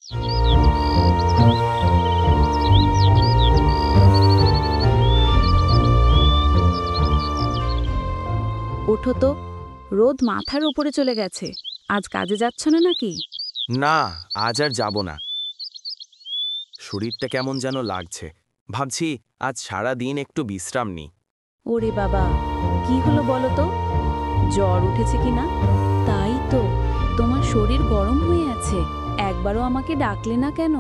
ওঠো তো, রোদ মাথার উপরে চলে গেছে। আজ কাজে যাচ্ছ না নাকি? না, আজ আর যাব না। শরীরটা কেমন যেন লাগছে, ভাবছি আজ সারা দিন একটু বিশ্রাম নিই। ওরে বাবা, কি হলো বলো তো? জ্বর উঠেছে কিনা? তাই তো, তোমার শরীর গরম হয়ে আছে। একবারও আমাকে ডাকলে না কেন?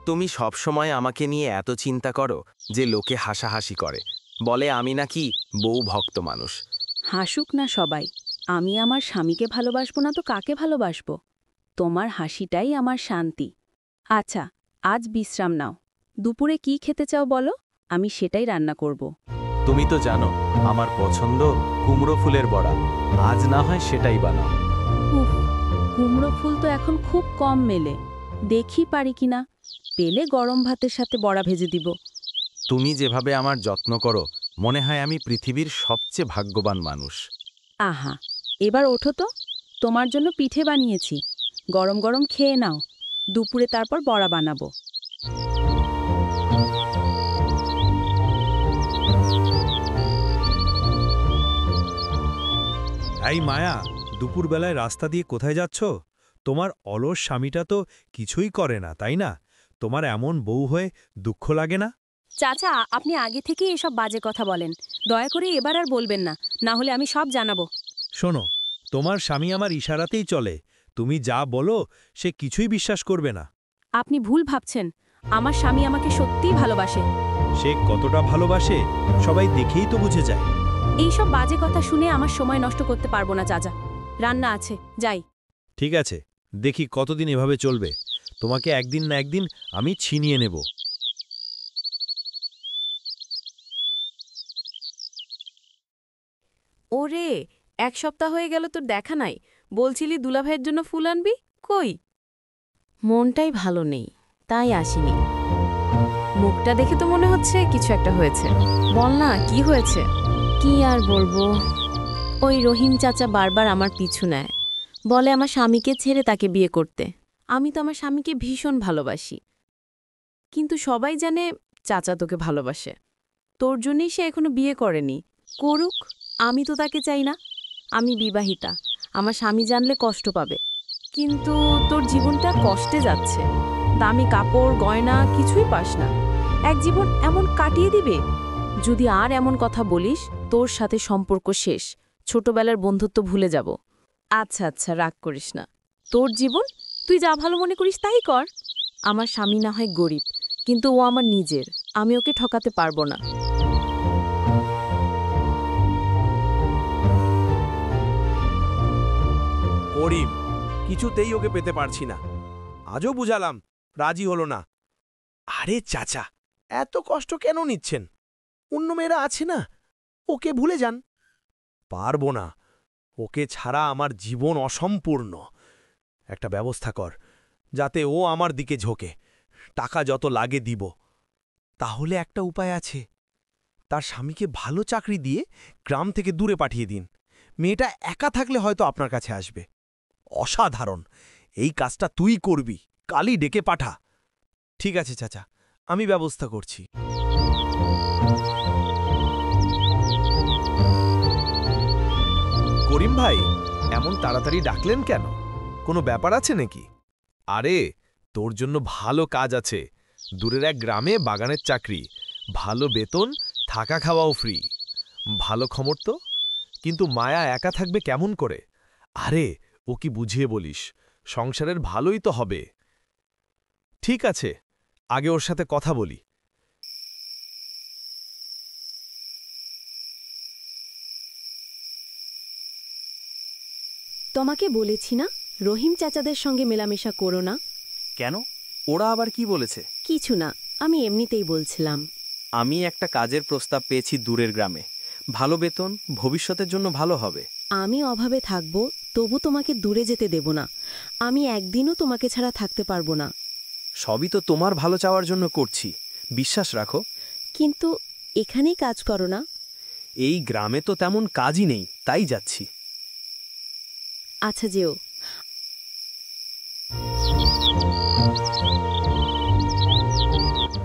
তুমি সবসময় আমাকে নিয়ে এত চিন্তা করো যে লোকে হাসাহাসি করে, বলে আমি নাকি বউ ভক্ত মানুষ। হাসুক না সবাই, আমি আমার স্বামীকে ভালোবাসবো না তো কাকে ভালোবাসবো? তোমার হাসিটাই আমার শান্তি। আচ্ছা, আজ বিশ্রাম নাও। দুপুরে কি খেতে চাও বলো, আমি সেটাই রান্না করব। তুমি তো জানো আমার পছন্দ কুমড়ো ফুলের বড়া, আজ না হয় সেটাই বানাও। উফ, কুমড়ো ফুল তো এখন খুব কম মেলে। দেখি পারি কিনা, পেলে গরম ভাতের সাথে বড়া ভেজে দিব। তুমি যেভাবে আমার যত্ন করো, মনে হয় আমি পৃথিবীর সবচেয়ে ভাগ্যবান মানুষ। আহা, এবার ওঠো তো, তোমার জন্য পিঠে বানিয়েছি। গরম গরম খেয়ে নাও, দুপুরে তারপর বড়া বানাবো। এই মায়া, দুপুরবেলায় রাস্তা দিয়ে কোথায় যাচ্ছ? তোমার অলস স্বামীটা তো কিছুই করে না, তাই না? তোমার এমন বউ হয়ে দুঃখ লাগে না? চাচা, আপনি আগে থেকেই এসব বাজে কথা বলেন। দয়া করে এবার আর বলবেন না, না হলে আমি সব জানাবো। শোনো, তোমার স্বামী আমার ইশারাতেই চলে। তুমি যা বলো সে কিছুই বিশ্বাস করবে না। আপনি ভুল ভাবছেন, আমার স্বামী আমাকে সত্যিই ভালোবাসে। সে কতটা ভালোবাসে সবাই দেখেই তো বুঝে যায়। এইসব বাজে কথা শুনে আমার সময় নষ্ট করতে পারবো না চাচা। রান্না আছে, যাই। ঠিক আছে, দেখি কতদিন এভাবে চলবে। তোমাকে একদিন না একদিন আমি ছিনিয়ে নেব। ওরে, এক সপ্তাহ হয়ে গেল তোর দেখা নাই। বলছিলি দুলাভাইয়ের জন্য ফুল আনবি, কই? মনটাই ভালো নেই, তাই আসিনি। মুখটা দেখে তো মনে হচ্ছে কিছু একটা হয়েছে। বল না, কি হয়েছে? কি আর বলবো, ওই রহিম চাচা বারবার আমার পিছু নেয়, বলে আমার স্বামীকে ছেড়ে তাকে বিয়ে করতে। আমি তো আমার স্বামীকে ভীষণ ভালোবাসি, কিন্তু সবাই জানে চাচা তোকে ভালোবাসে। তোর জন্যই সে এখনো বিয়ে করেনি। করুক, আমি তো তাকে চাই না। আমি বিবাহিতা, আমার স্বামী জানলে কষ্ট পাবে। কিন্তু তোর জীবনটা কষ্টে যাচ্ছে, দামি কাপড় গয়না কিছুই পাস না। এক জীবন এমন কাটিয়ে দিবে? যদি আর এমন কথা বলিস, তোর সাথে সম্পর্ক শেষ। ছোটবেলার বন্ধুত্ব ভুলে যাব। আচ্ছা আচ্ছা, রাগ করিস না। তোর জীবন, তুই যা ভালো মনে করিস তাই কর। আমার স্বামী না হয় গরিব, কিন্তু ও আমার নিজের। আমি ওকে ঠকাতে পারবো না। করিম, কিছুতেই ওকে পেতে পারছি না। আজও বুঝালাম, রাজি হলো না। আরে চাচা, এত কষ্ট কেন নিচ্ছেন? অন্য মেয়েরা আছে না, ওকে ভুলে যান। পারবো না, ওকে ছাড়া আমার জীবন অসম্পূর্ণ। একটা ব্যবস্থা কর, যাতে ও আমার দিকে ঝোঁকে। টাকা যত লাগে দিব। তাহলে একটা উপায় আছে, তার স্বামীকে ভালো চাকরি দিয়ে গ্রাম থেকে দূরে পাঠিয়ে দিন। মেয়েটা একা থাকলে হয়তো আপনার কাছে আসবে। অসাধারণ, এই কাজটা তুই করবি, কালই ডেকে পাঠা। ঠিক আছে চাচা, আমি ব্যবস্থা করছি। করিম ভাই, এমন তাড়াতাড়ি ডাকলেন কেন? কোনো ব্যাপার আছে নাকি? আরে, তোর জন্য ভালো কাজ আছে। দূরের এক গ্রামে বাগানের চাকরি, ভালো বেতন, থাকা খাওয়াও ফ্রি। ভালো খবর তো। কিন্তু মায়া একা থাকবে কেমন করে? আরে, ও কি বুঝিয়ে বলিস, সংসারের ভালোই তো হবে। ঠিক আছে, আগে ওর সাথে কথা বলি। তোমাকে বলেছি না, রহিম চাচাদের সঙ্গে মেলামেশা করো না। কেন? ওরা আবার কি বলেছে? কিছু না, আমি এমনিতেই বলছিলাম। আমি একটা কাজের প্রস্তাব পেয়েছি দূরের গ্রামে। ভালো বেতন, ভবিষ্যতের জন্য ভালো হবে। আমি অভাবে থাকব, তবু তোমাকে দূরে যেতে দেব না। আমি একদিনও তোমাকে ছাড়া থাকতে পারবো না। সবই তো তোমার ভালো চাওয়ার জন্য করছি, বিশ্বাস রাখো। কিন্তু এখানেই কাজ করো না। এই গ্রামে তো তেমন কাজই নেই, তাই যাচ্ছি। আচ্ছা, যেও।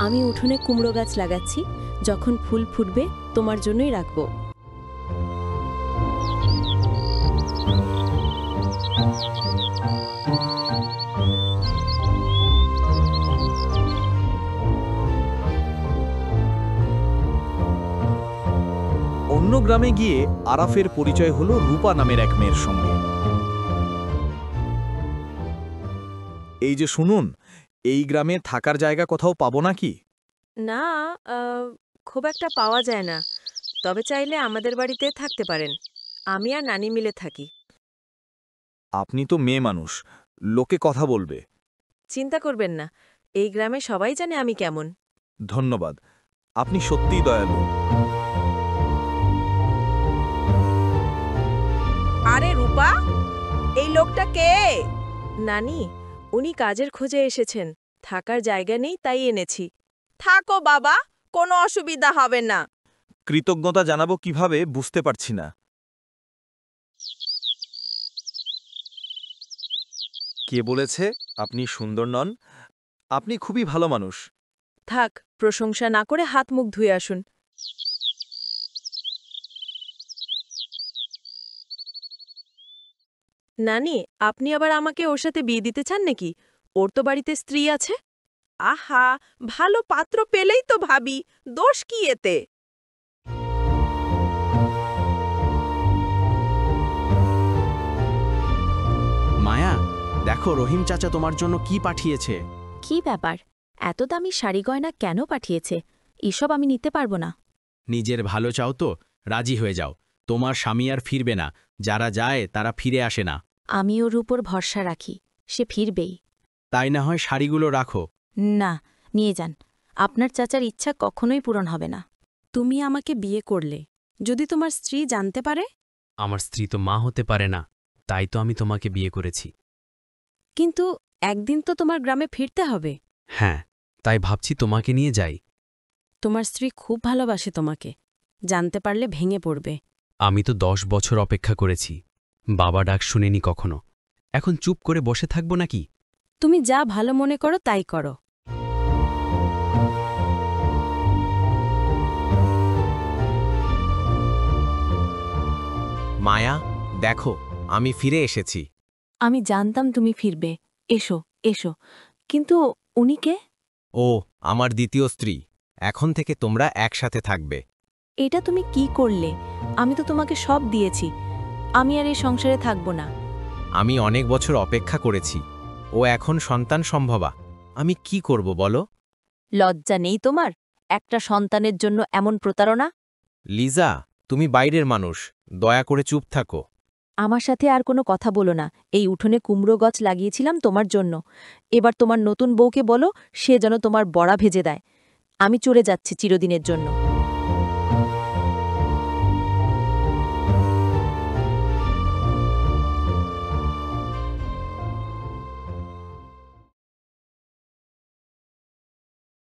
আমি উঠোনে কুমড়ো গাছ লাগাচ্ছি, যখন ফুল ফুটবে তোমার জন্যই রাখবো। অন্য গ্রামে গিয়ে আরাফের পরিচয় হলো রূপা নামের এক মেয়ের সঙ্গে। এই যে শুনুন, এই গ্রামে থাকার জায়গা কোথাও পাবো নাকি? না, খুব একটা পাওয়া যায় না, তবে চাইলে আমাদের বাড়িতে থাকতে পারেন। আমি আর নানি মিলে থাকি। আপনি তো মেয়ে মানুষ, লোকে কথা বলবে। চিন্তা করবেন না, এই গ্রামে সবাই জানে আমি কেমন। ধন্যবাদ, আপনি সত্যিই দয়ালু। আরে রূপা, এই লোকটা কে? নানি, উনি কাজের খোঁজে এসেছেন, থাকার জায়গা নেই তাই এনেছি। থাকো বাবা, কোনো অসুবিধা হবে না। কৃতজ্ঞতা জানাবো কিভাবে বুঝতে পারছি না। কে বলেছে আপনি সুন্দর নন? আপনি খুবই ভালো মানুষ। থাক, প্রশংসা না করে হাত মুখ ধুয়ে আসুন। নানি, আপনি আবার আমাকে ওর সাথে বিয়ে দিতে চান নাকি? ওর তো বাড়িতে স্ত্রী আছে। আহা, ভালো পাত্র পেলেই তো ভাবি, দোষ কি এতে? মায়া, দেখো রহিম চাচা তোমার জন্য কি পাঠিয়েছে। কি ব্যাপার? এত দামি শাড়ি গয়না কেন পাঠিয়েছে? এসব আমি নিতে পারবো না। নিজের ভালো চাও তো রাজি হয়ে যাও, তোমার স্বামী আর ফিরবে না, যারা যায় তারা ফিরে আসে না। আমি ওর উপর ভরসা রাখি, সে ফিরবেই। তাই না হয় শাড়িগুলো রাখো। না, নিয়ে যান। আপনার চাচার ইচ্ছা কখনোই পূরণ হবে না। তুমি আমাকে বিয়ে করলে, যদি তোমার স্ত্রী জানতে পারে? আমার স্ত্রী তো মা হতে পারে না, তাই তো আমি তোমাকে বিয়ে করেছি। কিন্তু একদিন তো তোমার গ্রামে ফিরতে হবে। হ্যাঁ, তাই ভাবছি তোমাকে নিয়ে যাই। তোমার স্ত্রী খুব ভালোবাসে তোমাকে, জানতে পারলে ভেঙে পড়বে। আমি তো 10 বছর অপেক্ষা করেছি, বাবা ডাক শুনেনি কখনো। এখন চুপ করে বসে থাকবো নাকি? তুমি যা ভালো মনে করো তাই করো। মায়া, দেখো আমি ফিরে এসেছি। আমি জানতাম তুমি ফিরবে। এসো এসো। কিন্তু উনি কে? ও আমার দ্বিতীয় স্ত্রী, এখন থেকে তোমরা একসাথে থাকবে। এটা তুমি কি করলে? আমি তো তোমাকে সব দিয়েছি। আমি আর এই সংসারে থাকব না। আমি অনেক বছর অপেক্ষা করেছি, ও এখন সন্তান সম্ভবা। আমি কি করব বলো? লজ্জা নেই তোমার? একটা সন্তানের জন্য এমন প্রতারণা? লিজা, তুমি বাইরের মানুষ, দয়া করে চুপ থাকো। আমার সাথে আর কোনো কথা বলো না। এই উঠোনে কুমড়ো গাছ লাগিয়েছিলাম তোমার জন্য। এবার তোমার নতুন বউকে বলো সে যেন তোমার বড়া ভেজে দেয়। আমি চলে যাচ্ছি চিরদিনের জন্য।